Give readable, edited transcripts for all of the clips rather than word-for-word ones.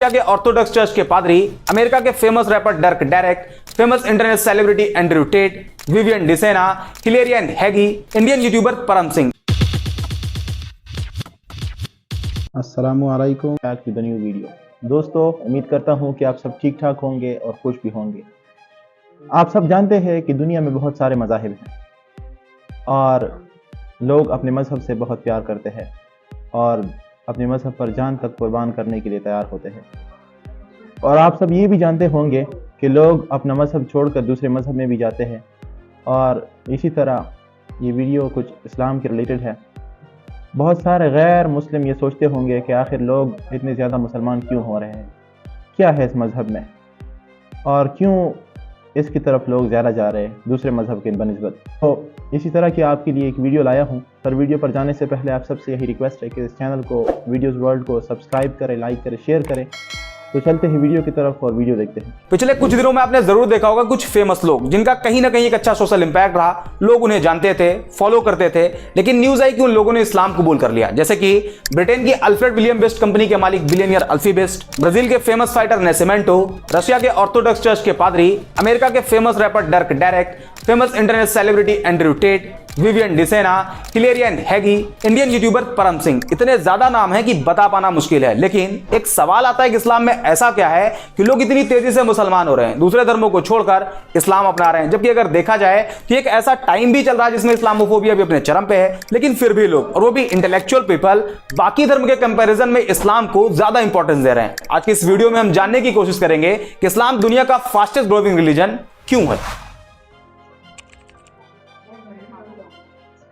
Russia के Orthodox church के पादरी, अमेरिका के famous rapper Dirk Derek, famous internet celebrity Andrew Tate, Vivian Dsena, Hilarion Heagy, Indian YouTuber Param Singh. अस्सलामुअलैकुम, back to the new video. दोस्तों, उम्मीद करता हूं कि आप सब ठीक ठाक होंगे और खुश भी होंगे। आप सब जानते हैं कि दुनिया में बहुत सारे मज़ाहिब हैं और लोग अपने मज़हब से बहुत प्यार करते हैं और अपने मज़हब पर जान तक कुर्बान करने के लिए तैयार होते हैं। और आप सब ये भी जानते होंगे कि लोग अपना मज़हब छोड़कर दूसरे मज़हब में भी जाते हैं। और इसी तरह ये वीडियो कुछ इस्लाम के रिलेटेड है। बहुत सारे गैर मुस्लिम ये सोचते होंगे कि आखिर लोग इतने ज़्यादा मुसलमान क्यों हो रहे हैं, क्या है इस मज़हब में और क्यों इसकी तरफ लोग ज़्यादा जा रहे हैं दूसरे मज़हब के बनिस्बत। तो इसी तरह की आपके लिए एक वीडियो लाया हूँ। पर वीडियो पर जाने से पहले आप सबसे यही रिक्वेस्ट है कि इस चैनल को, वीडियोज़ वर्ल्ड को सब्सक्राइब करें, लाइक करें, शेयर करें। तो चलते हैं वीडियो की तरफ और वीडियो देखते हैं। पिछले कुछ दिनों में आपने जरूर देखा होगा कुछ फेमस लोग जिनका कहीं ना कहीं एक अच्छा सोशल इंपैक्ट रहा, लोग उन्हें जानते थे, फॉलो करते थे, लेकिन न्यूज आई कि उन लोगों ने इस्लाम कबूल कर लिया। जैसे कि ब्रिटेन की अल्फ्रेड विलियम बेस्ट कंपनी के मालिक बिलियनियर अल्फी बेस्ट, ब्राजील के फेमस फाइटर नेसिमेंटो, रशिया के ऑर्थोडॉक्स चर्च के पादरी, अमेरिका के famous rapper Dirk Derek, famous internet celebrity Andrew Tate, Vivian Dsena, Hilarion Heagy, Indian YouTuber Param Singh. इतने ज्यादा नाम है कि बता पाना मुश्किल है। लेकिन एक सवाल आता है कि इस्लाम में ऐसा क्या है कि लोग इतनी तेजी से मुसलमान हो रहे हैं, दूसरे धर्मों को छोड़कर इस्लाम अपना रहे हैं। जबकि अगर देखा जाए तो एक ऐसा टाइम भी चल रहा है जिसमें इस्लामोफोबिया भी अपने चरम पे है, लेकिन फिर भी लोग, और वो भी इंटेलेक्चुअल पीपल, बाकी धर्म के कंपैरिजन में इस्लाम को ज्यादा इंपॉर्टेंस दे रहे हैं। आज की इस वीडियो में हम जानने की कोशिश करेंगे कि इस्लाम दुनिया का फास्टेस्ट ग्रोइंग रिलीजन क्यों है।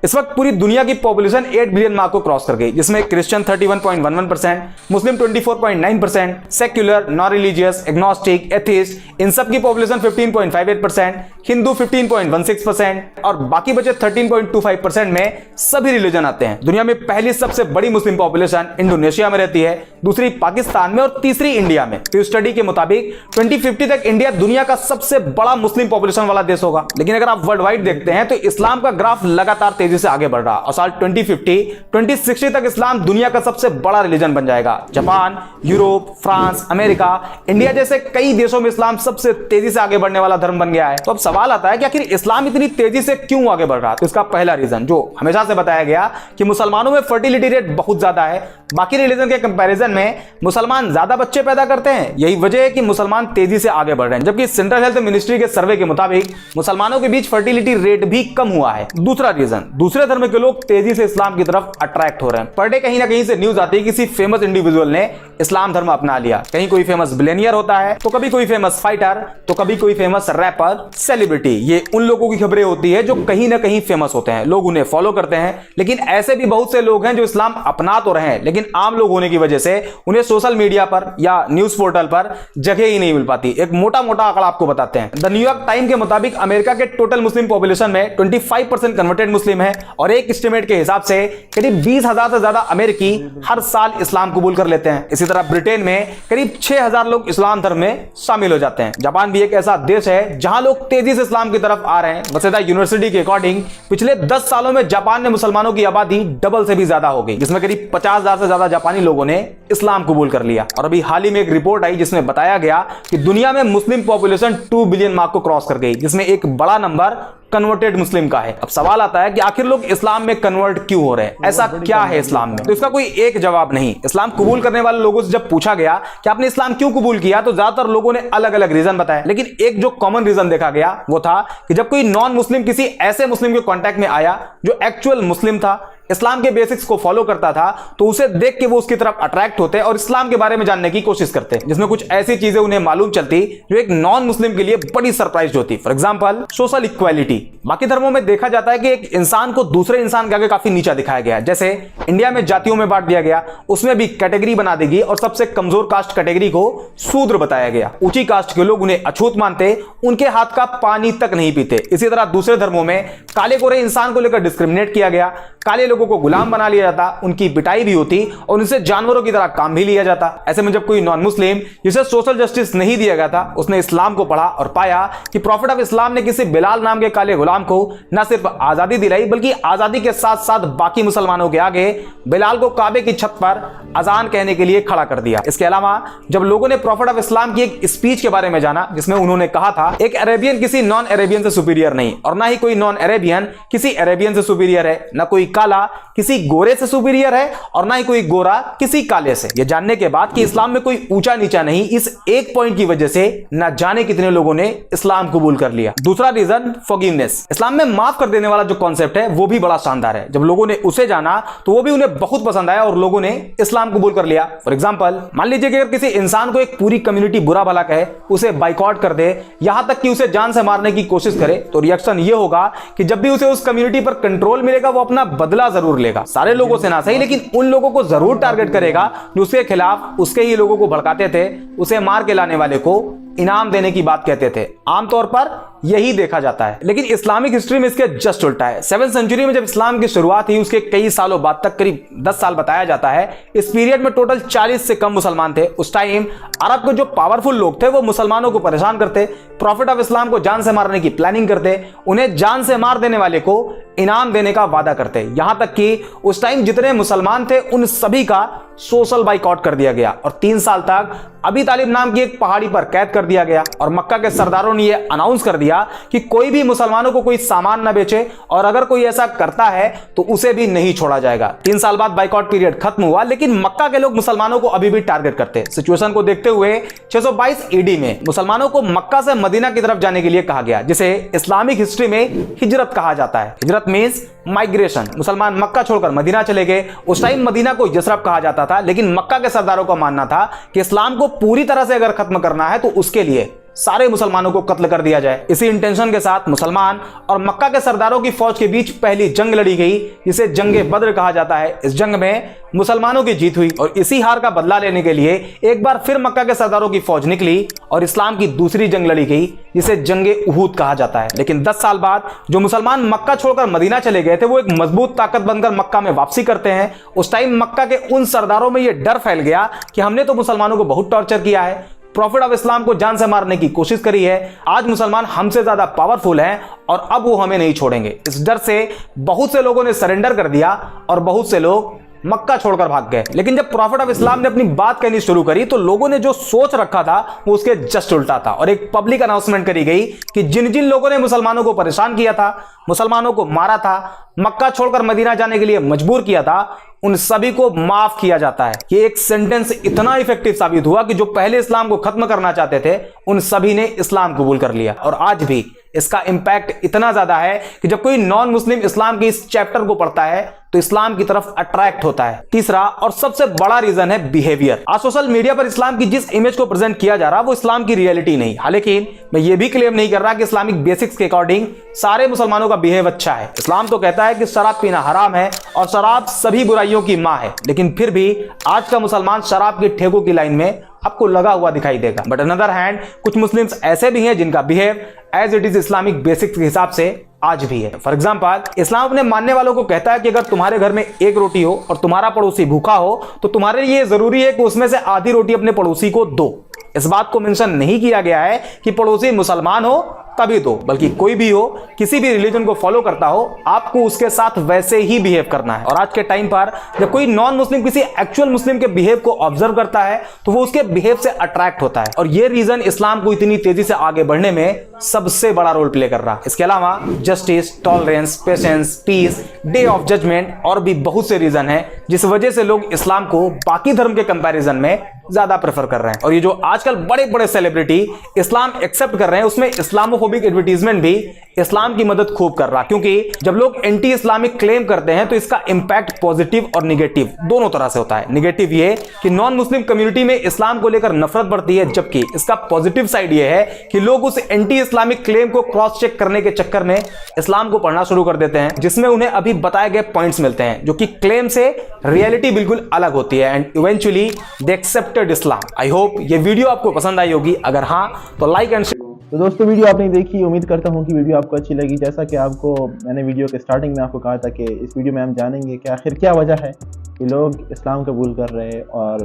इस वक्त पूरी दुनिया की पॉपुलेशन 8 बिलियन मार्क को क्रॉस कर गई, जिसमें Christian 31.11%, Muslim 24.9%, secular, non religious, agnostic, atheist, इन सब की पॉपुलेशन 15.58%, हिंदू 15.16% और बाकी बचे 13.25% में सभी रिलीजन आते हैं। दुनिया में पहली सबसे बड़ी मुस्लिम पॉपुलेशन इंडोनेशिया में रहती है, दूसरी पाकिस्तान में और तीसरी इंडिया में। तो स्टडी के मुताबिक 2050 तक इंडिया दुनिया का सबसे बड़ा मुस्लिम पॉपुलेशन वाला देश होगा। लेकिन अगर आप वर्ल्ड वाइड देखते हैं तो इस्लाम का ग्राफ लगातार तेजी से आगे बढ़ रहा और साल 2060 तक इस्लाम दुनिया का सबसे बड़ा रिलीजन बन जाएगा। Japan, Europe, France, America, India जैसे कई देशों में इस्लाम सबसे तेजी से आगे बढ़ने वाला धर्म बन गया है। तो अब सवाल आता है कि आखिर इस्लाम इतनी तेजी से क्यों आगे बढ़ रहा है। तो इसका पहला रीजन जो हमेशा से बताया गया कि मुसलमानों में फर्टिलिटी रेट बहुत ज्यादा है, बाकी रिलीजन के कंपैरिजन में मुसलमान ज्यादा बच्चे पैदा करते हैं। यही वजह है कि मुसलमान तेजी से आगे बढ़ रहे हैं। जबकि सेंट्रल हेल्थ मिनिस्ट्री के सर्वे के मुताबिक मुसलमानों के बीच फर्टिलिटी रेट भी कम हुआ है। दूसरा रीजन, दूसरे धर्म के लोग तेजी से इस्लाम की तरफ अट्रैक्ट हो रहे हैं। पर डे कहीं ना कहीं से न्यूज आती है किसी फेमस इंडिविजुअल ने इस्लाम धर्म अपना लिया। कहीं कोई फेमस बिलियनियर होता है, तो कभी कोई फेमस फाइटर, तो कभी कोई फेमस रैपर, सेलिब्रिटी। ये उन लोगों की खबरें होती है जो कहीं ना कहीं फेमस होते हैं, लोग उन्हें फॉलो करते हैं। लेकिन ऐसे भी बहुत से लोग हैं जो इस्लाम अपना तो रहे हैं, लेकिन आम लोग होने की वजह से उन्हें सोशल मीडिया पर या न्यूज पोर्टल पर जगह ही नहीं मिल पाती। एक मोटा मोटा आंकड़ा आपको बताते हैं। द न्यूयॉर्क टाइम के मुताबिक अमेरिका के टोटल मुस्लिम पॉपुलेशन में 25% कन्वर्टेड मुस्लिम है और एक एस्टिमेट के हिसाब से करीब 20,000 से ज्यादा अमेरिकी हर साल इस्लाम कबूल कर लेते हैं। इसी तरह ब्रिटेन में करीब 6,000 लोग इस्लाम धर्म में शामिल हो जाते हैं। जापान भी एक ऐसा देश है जहां लोग तेजी से इस्लाम की तरफ आ रहे हैं। वसेदा यूनिवर्सिटी के अकॉर्डिंग पिछले 10 सालों में जापान में मुसलमानों की आबादी डबल से भी ज्यादा हो गई, जिसमें करीब 50,000 से ज्यादा जापानी लोगों ने इस्लाम कबूल कर लिया। और अभी हाल ही में एक रिपोर्ट आई जिसमें बताया गया कि दुनिया में मुस्लिम पॉपुलेशन 2 बिलियन मार्क को क्रॉस कर गई, जिसमें एक बड़ा नंबर कन्वर्टेड मुस्लिम का है। अब सवाल आता है कि आखिर लोग इस्लाम में कन्वर्ट क्यों हो रहे हैं, ऐसा क्या है इस्लाम में। तो इसका कोई एक जवाब नहीं। इस्लाम कबूल करने वाले लोगों से जब पूछा गया कि आपने इस्लाम क्यों कबूल किया, तो ज्यादातर लोगों ने अलग अलग रीजन बताए। लेकिन एक जो कॉमन रीजन देखा गया वो था कि जब कोई नॉन मुस्लिम किसी ऐसे मुस्लिम के कांटेक्ट में आया जो एक्चुअल मुस्लिम था, इस्लाम के बेसिक्स को फॉलो करता था, तो उसे देख के वो उसकी तरफ अट्रैक्ट होते और इस्लाम के बारे में जानने की कोशिश करते, जिसमें कुछ ऐसी चीजें उन्हें मालूम चलती जो एक नॉन मुस्लिम के लिए बड़ी सरप्राइज होती। For example, social equality. बाकी धर्मों में देखा जाता है कि एक इंसान को दूसरे इंसान के आगे काफी नीचा दिखाया गया है। जैसे इंडिया में जातियों में बांट दिया गया, उसमें भी कैटेगरी बना देगी और सबसे कमजोर कास्ट कैटेगरी को शूद्र बताया गया। ऊंची कास्ट के लोग उन्हें अछूत मानते, उनके हाथ का पानी तक नहीं पीते। इसी तरह दूसरे धर्मों में काले गोरे इंसान को लेकर डिस्क्रिमिनेट किया गया, काले लोगों को गुलाम बना लिया जाता, उनकी पिटाई भी होती और उनसे जानवरों की तरह काम भी लिया जाता। ऐसे में जब कोई नॉन मुस्लिम जिसे सोशल जस्टिस नहीं दिया गया था, उसने इस्लाम को पढ़ा और पाया कि प्रॉफिट ऑफ इस्लाम ने किसी बिलाल नाम के काले पहले गुलाम को न सिर्फ आजादी दिलाई बल्कि आजादी के साथ साथ बाकी मुसलमानों के आगे बिलाल को काबे की छत पर अजान कहने के लिए खड़ा कर दिया। इसके अलावा जब लोगों ने प्रॉफिट ऑफ इस्लाम की एक स्पीच के बारे में जाना जिसमें उन्होंने कहा था एक अरेबियन किसी नॉन अरेबियन से सुपीरियर नहीं और ना ही कोई नॉन अरेबियन किसी अरेबियन से सुपीरियर है, ना कोई काला किसी गोरे से सुपीरियर है और ना ही कोई गोरा किसी काले से। यह जानने के बाद कि इस्लाम में कोई ऊंचा नीचा नहीं, इस एक पॉइंट की वजह से न जाने कितने लोगों ने इस्लाम कबूल कर लिया। दूसरा रीजन फॉरगिवनेस। इस्लाम में माफ कर देने वाला जो कॉन्सेप्ट है वो भी बड़ा शानदार है। जब लोगों ने उसे जाना तो वो भी उन्हें बहुत पसंद आया और लोगों ने इस्लाम कबूल कर लिया। फॉर एग्जांपल मान लीजिए कि अगर किसी इंसान को एक पूरी कम्युनिटी बुरा भला कहे, उसे बाइकआउट कर दे, यहां तक कि उसे जान से मारने की कोशिश करे, तो रिएक्शन ये होगा कि जब भी उसे उस कम्युनिटी पर कंट्रोल मिलेगा वो अपना बदला जरूर लेगा। सारे लोगों से ना सही लेकिन उन लोगों को जरूर टारगेट करेगा जो उसके खिलाफ उसके ही लोगों को भड़काते थे, उसे मार के लाने वाले को इनाम देने की बात कहते थे। आमतौर पर यही देखा जाता है लेकिन इस्लामिक हिस्ट्री में इसके जस्ट उल्टा है। 7वीं सेंचुरी में जब इस्लाम की शुरुआत हुई उसके कई सालों बाद तक, करीब 10 साल बताया जाता है, इस पीरियड में टोटल 40 से कम मुसलमान थे। उस टाइम अरब के जो पावरफुल लोग थे वो मुसलमानों को परेशान करते, प्रॉफिट ऑफ इस्लाम को जान से मारने की प्लानिंग करते, उन्हें जान से मार देने वाले को इनाम देने का वादा करते। यहां तक कि उस टाइम जितने मुसलमान थे उन सभी का सोशल बाइकआउट कर दिया गया और 3 साल तक अबी तालिब नाम की एक पहाड़ी पर कैद कर दिया गया और मक्का के सरदारों ने यह अनाउंस कर दिया कि कोई भी मुसलमानों को कोई सामान न बेचे और अगर कोई ऐसा करता है तो उसे भी नहीं छोड़ा जाएगा। 3 साल बाद बाइकआउट पीरियड खत्म हुआ लेकिन मक्का के लोग मुसलमानों को अभी भी टारगेट करते। सिचुएशन को देखते हुए 622 ईडी में मुसलमानों को मक्का से मदीना की तरफ जाने के लिए कहा गया जिसे इस्लामिक हिस्ट्री में हिजरत कहा जाता है। हिजरत मींस माइग्रेशन। मुसलमान मक्का छोड़कर मदीना चले गए। उस टाइम मदीना को यसरब कहा जाता था लेकिन मक्का के सरदारों का मानना था कि इस्लाम को पूरी तरह से अगर खत्म करना है तो उसके लिए सारे मुसलमानों को कत्ल कर दिया जाए। इसी इंटेंशन के साथ मुसलमान और मक्का के सरदारों की फौज के बीच पहली जंग लड़ी गई जिसे जंगे बद्र कहा जाता है। इस जंग में मुसलमानों की जीत हुई और इसी हार का बदला लेने के लिए एक बार फिर मक्का के सरदारों की फौज निकली और इस्लाम की दूसरी जंग लड़ी गई जिसे जंगे उहूद कहा जाता है। लेकिन 10 साल बाद जो मुसलमान मक्का छोड़कर मदीना चले गए थे वो एक मजबूत ताकत बनकर मक्का में वापसी करते हैं। उस टाइम मक्का के उन सरदारों में यह डर फैल गया कि हमने तो मुसलमानों को बहुत टॉर्चर किया है, प्रॉफिट ऑफ इस्लाम को जान से मारने की कोशिश करी है, आज मुसलमान हमसे ज्यादा पावरफुल हैं और अब वो हमें नहीं छोड़ेंगे। इस डर से बहुत से लोगों ने सरेंडर कर दिया और बहुत से लोग मक्का छोड़कर भाग गए। लेकिन जब प्रॉफिट ऑफ इस्लाम ने अपनी बात कहनी शुरू करी तो लोगों ने जो सोच रखा था वो उसके जस्ट उल्टा था और एक पब्लिक अनाउंसमेंट करी गई कि जिन जिन लोगों ने मुसलमानों को परेशान किया था, मुसलमानों को मारा था, मक्का छोड़कर मदीना जाने के लिए मजबूर किया था, उन सभी को माफ किया जाता है। ये एक सेंटेंस इतना इफेक्टिव साबित हुआ कि जो पहले इस्लाम को खत्म करना चाहते थे उन सभी ने इस्लाम कबूल कर लिया और आज भी इसका इंपैक्ट इतना ज्यादा है कि जब कोई नॉन मुस्लिम इस्लाम के इस चैप्टर को पढ़ता है तो इस्लाम की तरफ अट्रैक्ट होता है। तीसरा और सबसे बड़ा रीजन है बिहेवियर। आज सोशल मीडिया पर इस्लाम की जिस इमेज को प्रेजेंट किया जा रहा है वो इस्लाम की रियलिटी नहीं। हालांकि मैं ये भी क्लेम नहीं कर रहा कि इस्लामिक बेसिक्स के अकॉर्डिंग सारे मुसलमानों का बिहेव अच्छा है। इस्लाम तो कहता है कि शराब पीना हराम है और शराब सभी बुराइयों की मां है, लेकिन फिर भी आज का मुसलमान शराब के ठेकों की लाइन में आपको लगा हुआ दिखाई देगा। बट अनदर हैंड कुछ मुस्लिम्स ऐसे भी हैं जिनका behave as it is Islamic basics के हिसाब से आज भी है। फॉर एग्जाम्पल इस्लाम अपने मानने वालों को कहता है कि अगर तुम्हारे घर में एक रोटी हो और तुम्हारा पड़ोसी भूखा हो तो तुम्हारे लिए जरूरी है कि उसमें से आधी रोटी अपने पड़ोसी को दो। इस बात को मेंशन नहीं किया गया है कि पड़ोसी मुसलमान हो तभी दो, बल्कि कोई भी हो, किसी भी रिलीजन को फॉलो करता हो, आपको उसके साथ वैसे ही बिहेव करना है। और आज के टाइम पर जब कोई नॉन मुस्लिम किसी एक्चुअल मुस्लिम के बिहेव को ऑब्जर्व करता है तो वो उसके बिहेव से अट्रैक्ट होता है और ये रीजन इस्लाम को इतनी तेजी से आगे बढ़ने में सबसे बड़ा रोल प्ले कर रहा है। इसके अलावा justice, tolerance, patience, peace, day of judgement और भी बहुत से रीजन है जिस वजह से लोग इस्लाम को बाकी धर्म के कंपैरिजन में ज्यादा प्रेफर कर रहे हैं। और ये जो आजकल बड़े बड़े सेलिब्रिटी इस्लाम एक्सेप्ट कर रहे हैं उसमें इस्लामोफोबिक एडवर्टीजमेंट भी इस्लाम की मदद खूब कर रहा, क्योंकि जब लोग एंटी इस्लामिक क्लेम करते हैं तो इसका इंपैक्ट पॉजिटिव और निगेटिव दोनों तरह से होता है। निगेटिव ये कि नॉन मुस्लिम कम्युनिटी में इस्लाम को लेकर नफरत बढ़ती है, जबकि इसका पॉजिटिव साइड ये है कि लोग उस एंटी इस्लामिक क्लेम को क्रॉस चेक करने के चक्कर में इस्लाम को पढ़ना शुरू कर देते हैं जिसमें उन्हें अभी बताए गए पॉइंट्स मिलते हैं जो कि क्लेम से रियलिटी बिल्कुल अलग होती है and eventually they accepted Islam. I hope ये वीडियो आपको पसंद आई होगी, अगर हाँ तो लाइक एंड शेयर। तो दोस्तों वीडियो आपने देखी, उम्मीद करता हूँ कि वीडियो आपको अच्छी लगी। जैसा कि मैंने वीडियो के स्टार्टिंग में आपको कहा था कि इस वीडियो में हम जानेंगे कि आखिर क्या वजह है कि लोग इस्लाम कबूल कर रहे हैं और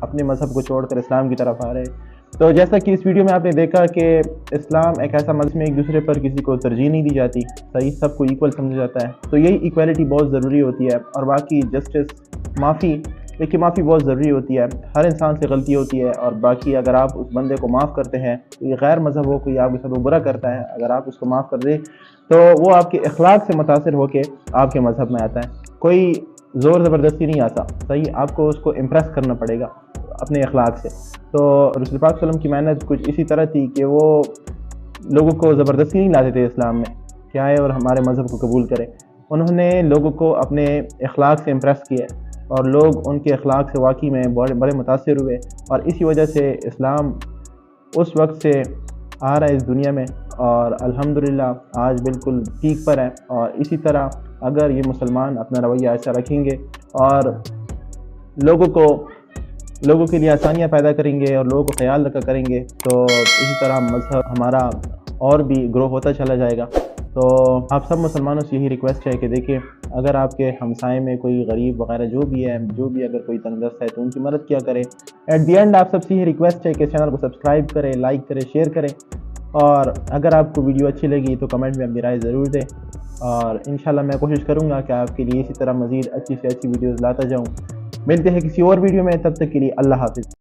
अपने मज़हब को छोड़कर इस्लाम की तरफ आ रहे हैं। तो जैसा कि इस वीडियो में आपने देखा कि इस्लाम एक ऐसा मज़हब में एक दूसरे पर किसी को तरजीह नहीं दी जाती, सही, सबको इक्वल समझा जाता है। तो यही इक्वालिटी बहुत ज़रूरी होती है। और बाकी जस्टिस, माफ़ी, देखिए माफ़ी बहुत ज़रूरी होती है। हर इंसान से गलती होती है, और बाकी अगर आप उस बंदे को माफ़ करते हैं, तो ये गैर मज़हब हो, कोई आपके साथ वो बुरा करता है, अगर आप उसको माफ़ कर दें तो वो आपके अखलाक से मुतासिर होकर आपके मज़हब में आता है। कोई ज़ोर ज़बरदस्ती नहीं आता, सही, आपको उसको इम्प्रेस करना पड़ेगा अपने अखलाक से। तो रसूल पाक सल्लल्लाहु अलैहि वसल्लम की मेहनत कुछ इसी तरह थी कि वो लोगों को ज़बरदस्ती नहीं लाते थे इस्लाम में कि आए और हमारे मज़हब को कबूल करें। उन्होंने लोगों को अपने अखलाक से इम्प्रेस किया, और लोग उनके अखलाक से वाकई में बड़े बड़े मुतासिर हुए, और इसी वजह से इस्लाम उस वक्त से आ रहा है इस दुनिया में, और अल्हम्दुलिल्लाह आज बिल्कुल पीक पर है। और इसी तरह अगर ये मुसलमान अपना रवैया ऐसा रखेंगे और लोगों के लिए आसानियाँ पैदा करेंगे और लोगों को ख्याल रखा करेंगे, तो इसी तरह मज़हब हमारा और भी ग्रो होता चला जाएगा। तो आप सब मुसलमानों से यही रिक्वेस्ट है कि देखिए, अगर आपके हमसाए में कोई गरीब वगैरह जो भी अगर कोई तंगदस्त है तो उनकी मदद किया करें। एट दी एंड आप सबसे यही रिक्वेस्ट है कि चैनल को सब्सक्राइब करें, लाइक करें, शेयर करें, और अगर आपको वीडियो अच्छी लगी तो कमेंट में अपनी राय ज़रूर दें। और इंशाल्लाह मैं कोशिश करूँगा कि आपके लिए इसी तरह मज़ीद अच्छी से अच्छी वीडियोज़ लाता जाऊँ। मिलते हैं किसी और वीडियो में, तब तक के लिए अल्लाह हाफ़िज़।